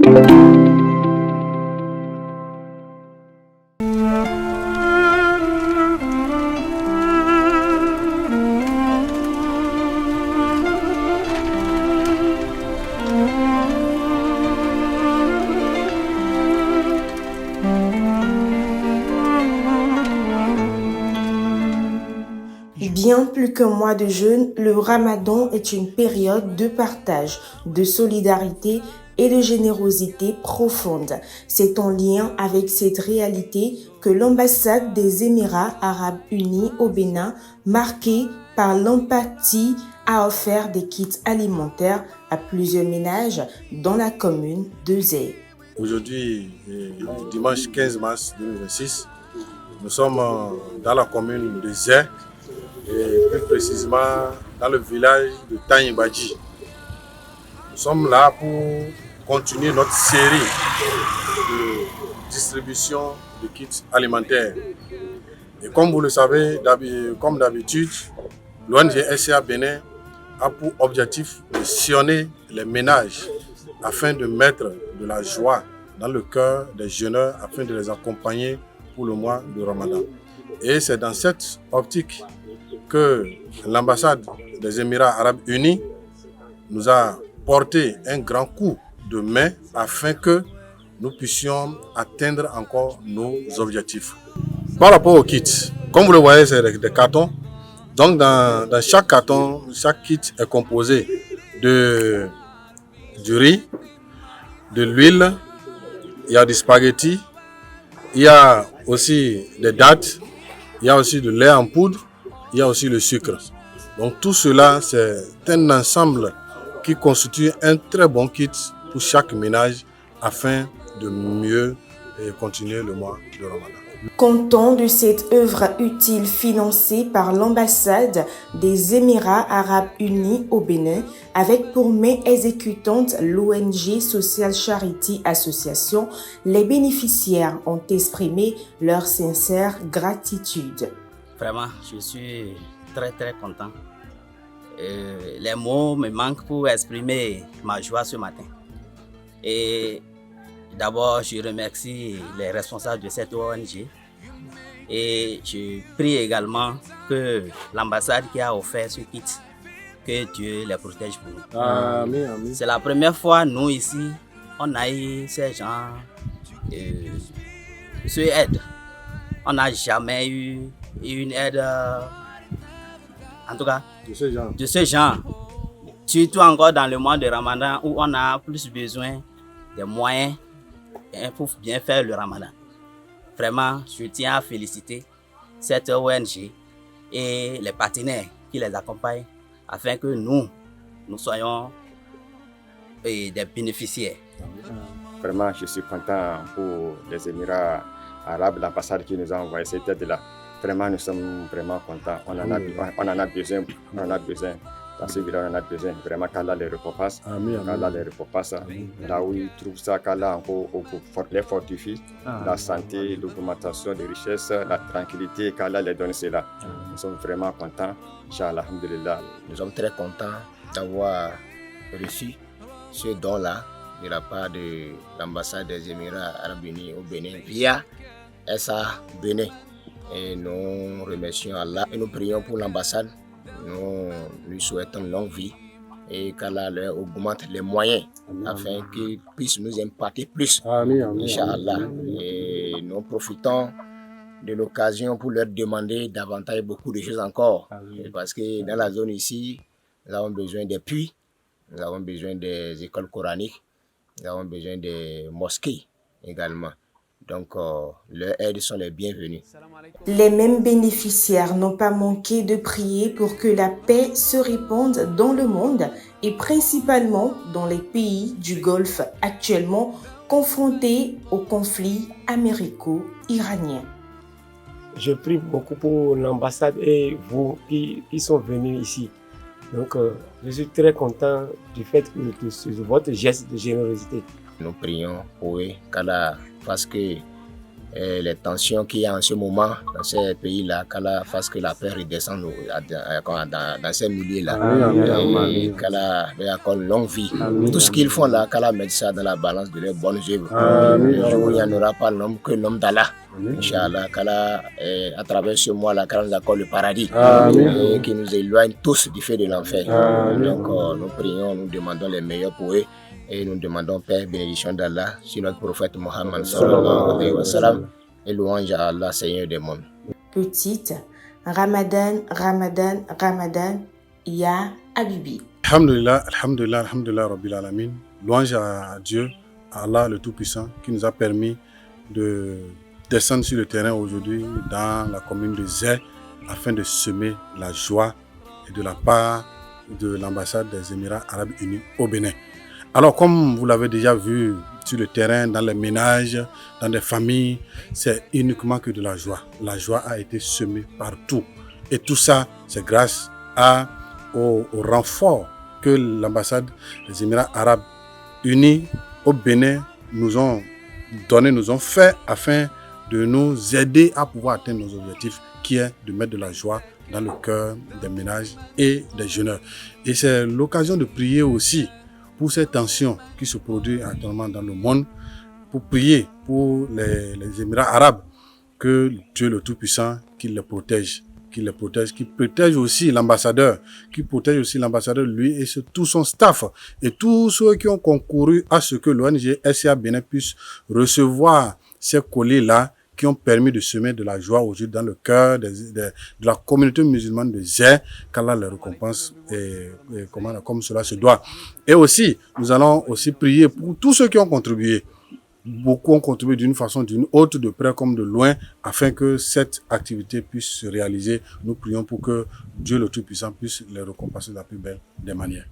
Bien plus qu'un mois de jeûne, le Ramadan est une période de partage, de solidarité et de générosité profonde. C'est en lien avec cette réalité que l'ambassade des Émirats arabes unis au Bénin, marquée par l'empathie, a offert des kits alimentaires à plusieurs ménages dans la commune de Zé. Aujourd'hui, dimanche 15 mars 2026, nous sommes dans la commune de Zé, et plus précisément dans le village de Tanyibadji. Nous sommes là pour continuer notre série de distribution de kits alimentaires. Et comme vous le savez, comme d'habitude, l'ONG SCA Bénin a pour objectif de sillonner les ménages afin de mettre de la joie dans le cœur des jeûneurs afin de les accompagner pour le mois de Ramadan. Et c'est dans cette optique que l'ambassade des Émirats arabes unis nous a porté un grand coup de main afin que nous puissions atteindre encore nos objectifs. Par rapport aux kits, comme vous le voyez, c'est des cartons. Donc dans chaque carton, chaque kit est composé du riz, de l'huile, il y a du spaghetti, il y a aussi des dattes, il y a aussi du lait en poudre, il y a aussi le sucre. Donc tout cela, c'est un ensemble qui constitue un très bon kit pour chaque ménage afin de mieux continuer le mois de Ramadan. Content de cette œuvre utile financée par l'ambassade des Émirats arabes unis au Bénin, avec pour main exécutante l'ONG Social Charity Association, les bénéficiaires ont exprimé leur sincère gratitude. Vraiment, je suis très content. Les mots me manquent pour exprimer ma joie ce matin. Et d'abord, je remercie les responsables de cette ONG et je prie également que l'ambassade qui a offert ce kit, que Dieu les protège pour nous. Amen, amen. C'est la première fois, nous ici, on a eu ces gens ce aide. On n'a jamais eu une aide, en tout cas, de ce genre. Surtout encore dans le mois de Ramadan où on a plus besoin des moyens pour bien faire le Ramadan. Vraiment, je tiens à féliciter cette ONG et les partenaires qui les accompagnent afin que nous soyons des bénéficiaires. Vraiment, je suis content pour les Émirats arabes, l'ambassade qui nous a envoyé cette aide-là. Vraiment, nous sommes vraiment contents. On en a besoin. Dans ce village, on en a besoin. Vraiment, qu'Allah les repasse. Qu'Allah les repasse. Là où ils trouvent ça, qu'Allah les fortifie. La santé, l'augmentation des richesses, la tranquillité, qu'Allah les donne cela. Nous sommes vraiment contents. Inch'Allah, alhamdulillah. Nous sommes très contents d'avoir reçu ce don-là de la part de l'ambassade des Émirats arabes unis au Bénin via SA Bénin. Et nous remercions Allah et nous prions pour l'ambassade. Nous lui souhaitons une longue vie et qu'Allah leur augmente les moyens afin qu'ils puissent nous imparter plus. Inch'Allah. Et nous profitons de l'occasion pour leur demander davantage beaucoup de choses encore. Parce que dans la zone ici, nous avons besoin des puits, nous avons besoin des écoles coraniques, nous avons besoin des mosquées également. Donc, leurs aides sont les bienvenues. Les mêmes bénéficiaires n'ont pas manqué de prier pour que la paix se répande dans le monde et principalement dans les pays du Golfe actuellement confrontés au conflit américo-iranien. Je prie beaucoup pour l'ambassade et vous qui sont venus ici. Donc, je suis très content du fait de votre geste de générosité. Nous prions pour eux, qu'Allah fasse que les tensions qu'il y a en ce moment dans ces pays-là, qu'Allah fasse que la paix redescende dans ces milieux-là. Qu'Allah leur accorde une longue vie. Tout ce qu'ils font là, qu'Allah mette ça dans la balance de leurs bonnes œuvres. Le jour où il n'y en aura pas l'homme que l'homme d'Allah. Inch'Allah, qu'Allah, à travers ce mois-là, qu'Allah nous accorde le paradis. Et qu'il nous éloigne tous du feu de l'enfer. Donc nous prions, nous demandons les meilleurs pour eux. Et nous demandons paix, bénédiction d'Allah sur notre prophète Mohammed sallallahu alayhi wa sallam et louange à Allah, Seigneur des mondes. Petite, Ramadan, Ramadan, Ramadan, Ya Habibi. Alhamdulillah, alhamdulillah, alhamdulillah, Rabbil Alamin. Louange à Dieu, à Allah le Tout-Puissant, qui nous a permis de descendre sur le terrain aujourd'hui dans la commune de Zé afin de semer la joie et de la part de l'ambassade des Émirats Arabes Unis au Bénin. Alors, comme vous l'avez déjà vu sur le terrain, dans les ménages, dans les familles, c'est uniquement que de la joie. La joie a été semée partout. Et tout ça, c'est grâce au renfort que l'ambassade des Émirats Arabes Unis au Bénin nous ont donné, nous ont fait afin de nous aider à pouvoir atteindre nos objectifs, qui est de mettre de la joie dans le cœur des ménages et des jeunes. Et c'est l'occasion de prier aussi pour ces tensions qui se produisent actuellement dans le monde, pour prier pour les Émirats arabes, que Dieu le Tout-Puissant, qu'il les protège, qu'il protège aussi l'ambassadeur, lui et tout son staff, et tous ceux qui ont concouru à ce que l'ONG SCA Bénin puisse recevoir ces colis-là, qui ont permis de semer de la joie aujourd'hui dans le cœur de la communauté musulmane de Zé, qu'Allah les récompense comme cela se doit. Et aussi, nous allons aussi prier pour tous ceux qui ont contribué. Beaucoup ont contribué d'une façon ou d'une autre, de près comme de loin, afin que cette activité puisse se réaliser. Nous prions pour que Dieu le Tout-Puissant puisse les récompenser de la plus belle des manières.